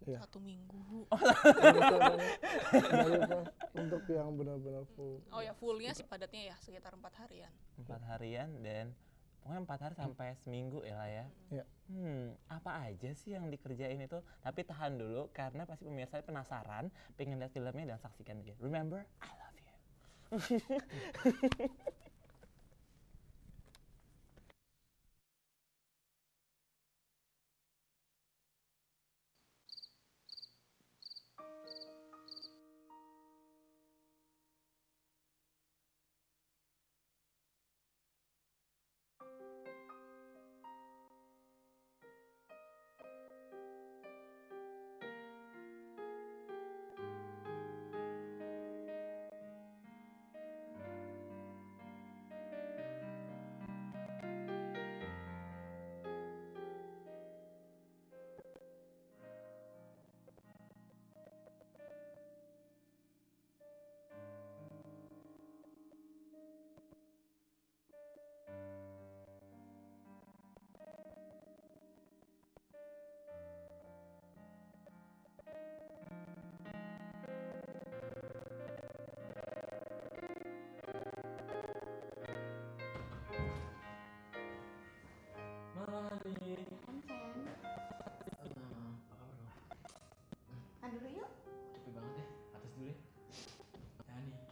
Iya. 1 minggu. Untuk yang benar-benar full. Oh ya, fullnya sih padatnya ya sekitar 4 harian. 4 harian dan pokoknya 4 hari sampai seminggu ya lah ya. Iya. Apa aja sih yang dikerjain itu? Tapi tahan dulu karena pasti pemirsa penasaran, pengen lihat filmnya dan saksikan dia. Remember, I love you. Dulu yuk. Capek banget ya, atas dulu ya. Jangan nih.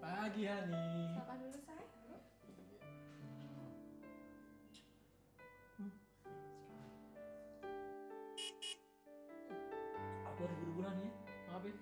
Pagi Hani. Sapa dulu say. Aku harus buru-buruan ya. Maaf ya.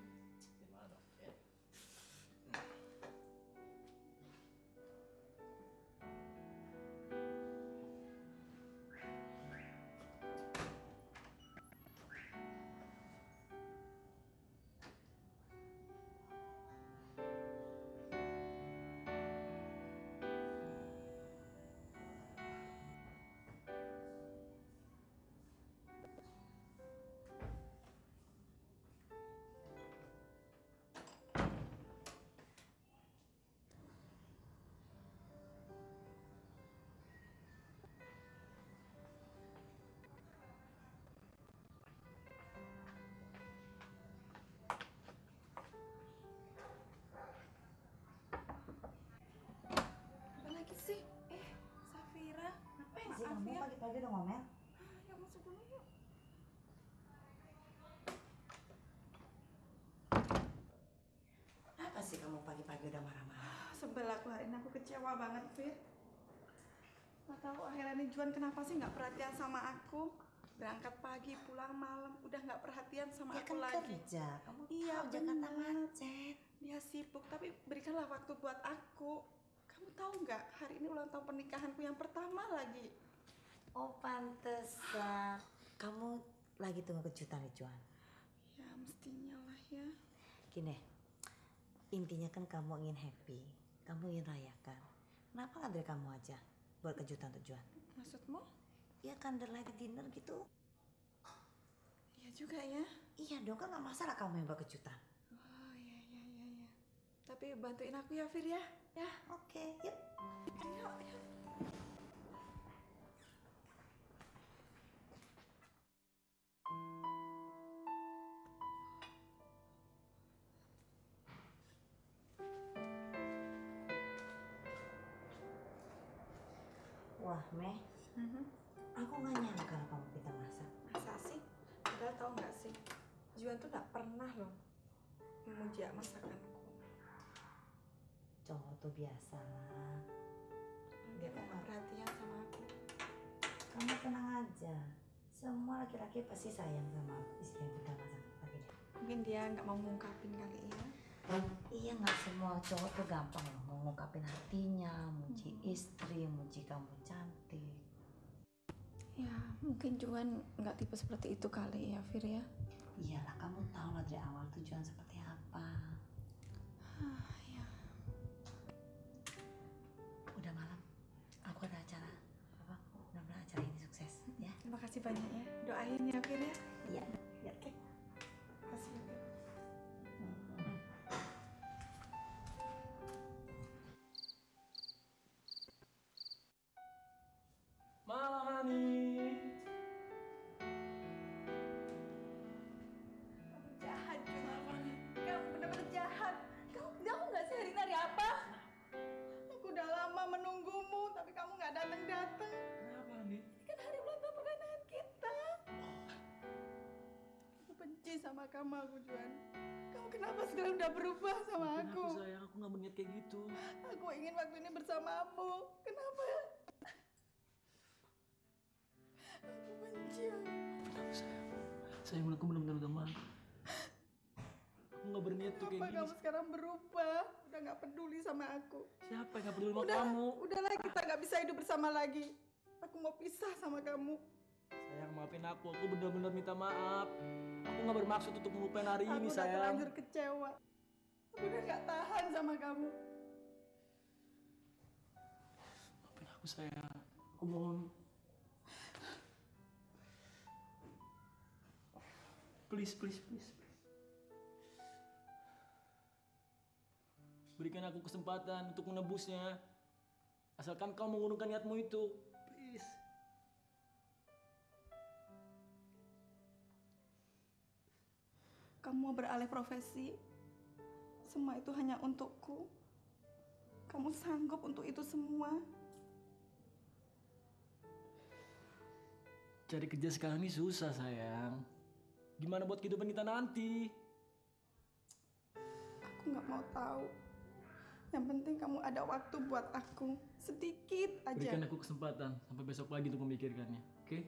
Apa lagi sih? Safira, Ngapain sih maaf kamu ya. pagi-pagi udah ngomel? Yuk masuk dulu yuk. Apa sih kamu pagi-pagi udah marah-marah? Sebel aku hari ini, aku kecewa banget Fir. Gak tahu akhirnya nih Juan kenapa sih nggak perhatian sama aku. Berangkat pagi, pulang malam, udah nggak perhatian sama Dia aku kan lagi. kerja, kamu Iya, tahu Jakarta bener. macet. Dia sibuk, tapi berikanlah waktu buat aku. Kamu tahu nggak, hari ini ulang tahun pernikahanku yang pertama lagi. Oh pantesan. Kamu lagi tunggu kejutan nih Juan. Ya mestinya lah ya. Gini, intinya kan kamu ingin happy, kamu ingin rayakan. Kenapa nggak dari kamu aja buat kejutan untuk Juan? Maksudmu? Ya candlelight dinner gitu. Iya juga ya. Iya dong, kan nggak masalah kamu yang buat kejutan. Oh iya. Tapi bantuin aku ya Fir ya. Ya. Oke, yuk. Yuk. Wah Meh, aku nggak nyangka kamu pintar masak. Masa sih? Padahal tau nggak sih, Juan tuh nggak pernah loh memuji masakanku. Cowok tuh biasa lah. Dia tuh nggak perhatian sama aku. Kamu tenang aja. Semua laki-laki pasti sayang sama istri yang pintar masak. Mungkin dia nggak mau ngungkapin kali ya. Iya, nggak semua cowok tuh gampang loh mau ngungkapin hatinya, muji istri, muji kamu cantik. Ya mungkin Juan nggak tipe seperti itu kali ya Fir ya. Iyalah, kamu tahu lah dari awal tujuan seperti apa. Ya. Udah malam, aku ada acara. Makasih banyak ya. Doain ya Fir ya. Iya, ya oke. Makasih ya, Fir. Malam Hani. Kamu jahat cuma. Kamu benar-benar jahat. Kamu tahu nggak sih hari ini hari apa? Aku udah lama menunggumu, tapi kamu nggak datang-datang. Kenapa Hani? Kan hari ulang tahun pernikahan kita. Aku benci sama kamu, aku Juan. Kamu kenapa sekarang udah berubah sama aku? Sayang, aku nggak berniat kayak gitu. Aku ingin waktu ini bersamamu. Kenapa? Aku benci. Kenapa sayang? Sayang, aku benar-benar udah maaf. Aku nggak berniat tuh kayak Kenapa gini. kamu sekarang berubah? Udah nggak peduli sama aku. Siapa yang nggak peduli sama Udah, kamu? udahlah kita nggak bisa hidup bersama lagi. Aku mau pisah sama kamu. Sayang, maafin aku benar-benar minta maaf. Aku nggak bermaksud untuk melupain hari Aku ini udah sayang. terlanjur kecewa. Aku udah nggak tahan sama kamu. Maafin aku sayang. Aku mohon. Please, please, please. Berikan aku kesempatan untuk menebusnya. Asalkan kau mengurungkan niatmu itu. Please. Kamu mau beralih profesi. Semua itu hanya untukku. Kamu sanggup untuk itu semua. Cari kerja sekarang ini susah sayang. Gimana buat kehidupan kita nanti? Aku nggak mau tahu. Yang penting kamu ada waktu buat aku. Sedikit aja. Berikan aku kesempatan sampai besok pagi untuk memikirkannya. Oke?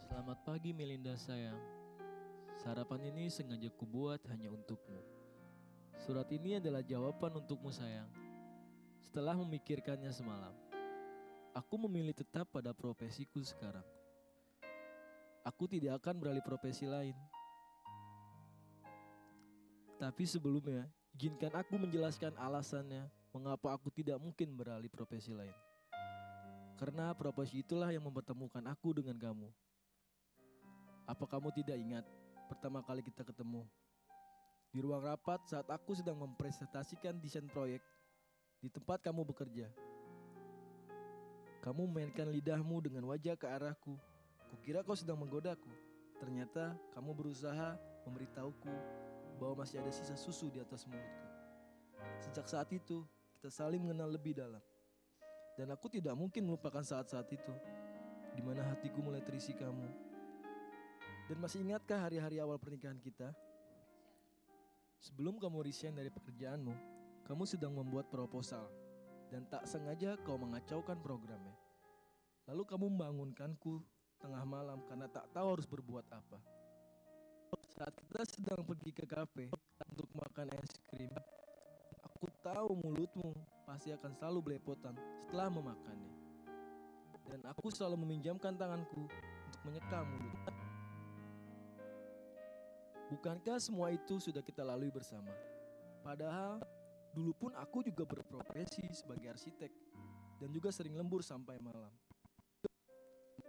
Selamat pagi Melinda sayang. Sarapan ini sengaja kubuat hanya untukmu. Surat ini adalah jawaban untukmu sayang. Setelah memikirkannya semalam, aku memilih tetap pada profesiku sekarang. Aku tidak akan beralih profesi lain. Tapi sebelumnya, izinkan aku menjelaskan alasannya mengapa aku tidak mungkin beralih profesi lain. Karena profesi itulah yang mempertemukan aku dengan kamu. Apa kamu tidak ingat pertama kali kita ketemu? Di ruang rapat saat aku sedang mempresentasikan desain proyek di tempat kamu bekerja. Kamu memainkan lidahmu dengan wajah ke arahku. Kukira kau sedang menggodaku. Ternyata kamu berusaha memberitahuku bahwa masih ada sisa susu di atas mulutku. Sejak saat itu, kita saling mengenal lebih dalam. Dan aku tidak mungkin melupakan saat-saat itu, di mana hatiku mulai terisi kamu. Dan masih ingatkah hari-hari awal pernikahan kita? Sebelum kamu resign dari pekerjaanmu, kamu sedang membuat proposal. Dan tak sengaja kau mengacaukan programnya. Lalu kamu membangunkanku tengah malam karena tak tahu harus berbuat apa. Saat kita sedang pergi ke kafe untuk makan es krim, aku tahu mulutmu pasti akan selalu belepotan setelah memakannya. Dan aku selalu meminjamkan tanganku untuk menyeka mulutmu. Bukankah semua itu sudah kita lalui bersama? Padahal dulu pun aku juga berprofesi sebagai arsitek dan juga sering lembur sampai malam.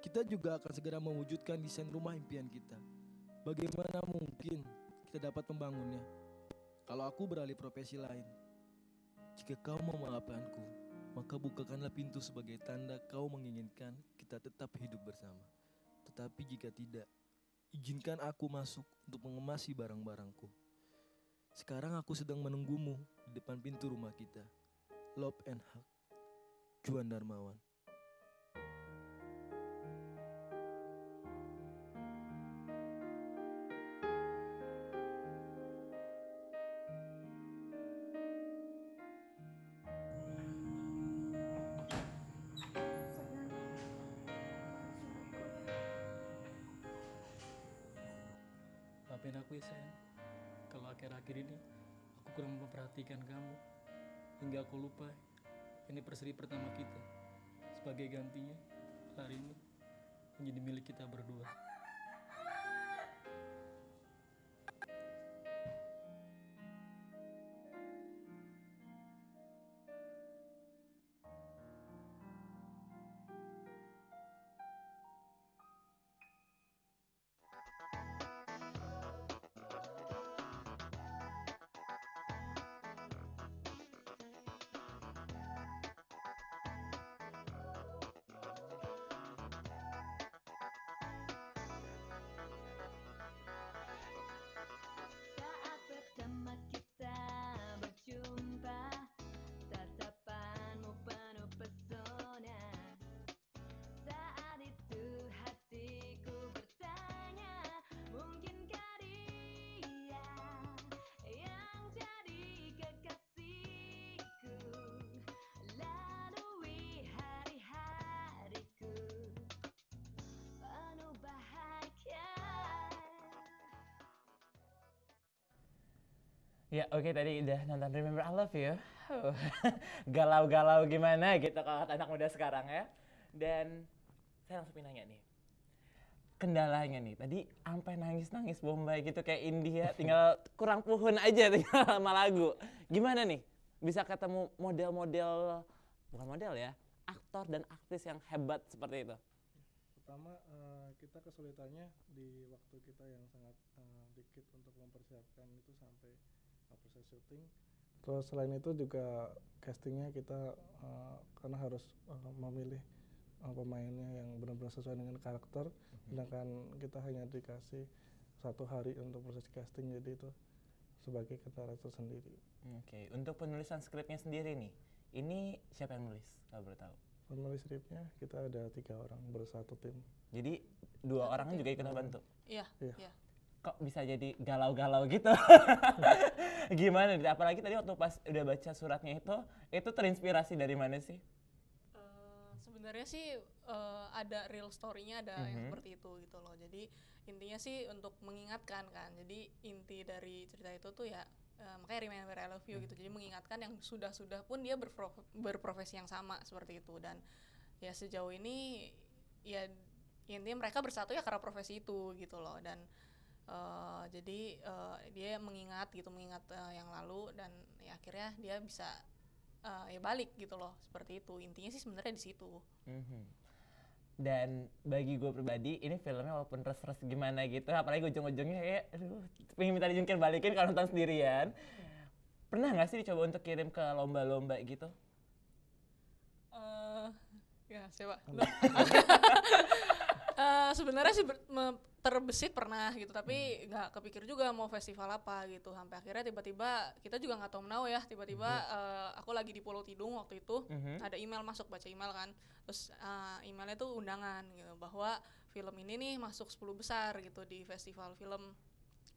Kita juga akan segera mewujudkan desain rumah impian kita. Bagaimana mungkin kita dapat membangunnya kalau aku beralih profesi lain? Jika kau mau memaafkanku, maka bukakanlah pintu sebagai tanda kau menginginkan kita tetap hidup bersama. Tetapi jika tidak, izinkan aku masuk untuk mengemasi barang-barangku. Sekarang aku sedang menunggumu di depan pintu rumah kita. Love and Hug, Juan Darmawan. Maafin aku ya sayang, kalau akhir-akhir ini aku kurang memperhatikan kamu hingga aku lupa anniversary pertama kita. Sebagai gantinya, hari ini menjadi milik kita berdua. Saat pertama kita berjumpa, tatapanmu penuh pesona. Saat itu hatiku bertanya, mungkinkah dia yang jadi kekasihku? Lalui hari-hariku penuh bahagia. Ya oke, tadi udah nonton Remember I Love You. Galau-galau gimana gitu kalau kata anak muda sekarang ya. Dan saya langsung nanya nih, kendalanya nih, tadi sampai nangis-nangis Bombay gitu kayak India, tinggal kurang puhun aja tinggal sama lagu. Gimana nih bisa ketemu model-model, bukan model ya, aktor dan aktris yang hebat seperti itu? Pertama, kita kesulitannya di waktu kita yang sangat dikit untuk mempersiapkan itu sampai proses syuting. Terus selain itu juga castingnya kita karena harus memilih pemainnya yang benar-benar sesuai dengan karakter, sedangkan kita hanya dikasih 1 hari untuk proses casting, jadi itu sebagai kendala tersendiri. Oke, untuk penulisan skripnya sendiri nih, ini siapa yang nulis kalau boleh tahu? Penulis skripnya kita ada 3 orang bersatu tim. Jadi 2 orang juga ikut bantu? Iya, Iya. iya. Kok bisa jadi galau-galau gitu? Gimana nih? Apalagi tadi waktu pas udah baca suratnya itu terinspirasi dari mana sih? Sebenarnya sih ada real story-nya, ada yang seperti itu gitu loh. Jadi intinya sih untuk mengingatkan kan. Jadi inti dari cerita itu tuh ya makanya Remember I Love You gitu. Jadi mengingatkan yang sudah-sudah pun dia berprofesi yang sama seperti itu. Dan ya sejauh ini ya intinya mereka bersatu ya karena profesi itu gitu loh. Dan jadi dia mengingat yang lalu, dan ya akhirnya dia bisa ya balik gitu loh, seperti itu. Intinya sih sebenarnya di situ. Dan bagi gue pribadi ini filmnya walaupun res-res gimana gitu, apalagi ujung-ujungnya kayak aduh pengen minta dijungkir balikin kalau nonton sendirian. Pernah nggak sih dicoba untuk kirim ke lomba-lomba gitu? Ya siapa? Sebenarnya sih terbesit pernah gitu, tapi nggak kepikir juga mau festival apa gitu. Sampai akhirnya tiba-tiba kita juga nggak tahu menau ya, tiba-tiba aku lagi di Pulau Tidung waktu itu, ada email masuk, baca email kan, terus emailnya tuh undangan gitu bahwa film ini nih masuk 10 besar gitu di festival film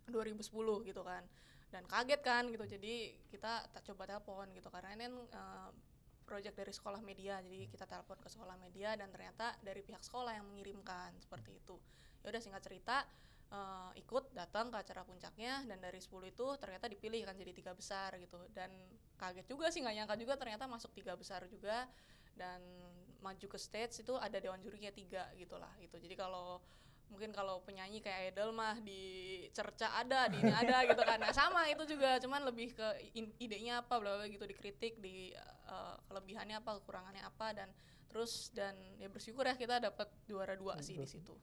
2010 gitu kan. Dan kaget kan gitu, jadi kita coba telepon gitu karena ini project dari sekolah media, jadi kita telepon ke sekolah media dan ternyata dari pihak sekolah yang mengirimkan seperti itu. Ya udah singkat cerita ikut datang ke acara puncaknya, dan dari 10 itu ternyata dipilih kan jadi 3 besar gitu. Dan kaget juga sih, nggak nyangka juga ternyata masuk 3 besar juga, dan maju ke stage itu ada dewan jurinya 3 gitulah gitu. Jadi mungkin kalau penyanyi kayak Idol mah dicerca ada, di ini ada gitu kan. Nah sama itu juga, cuman lebih ke idenya apa bla bla gitu, dikritik, di kelebihannya apa, kekurangannya apa, dan ya bersyukur ya kita dapat juara 2 sih di situ.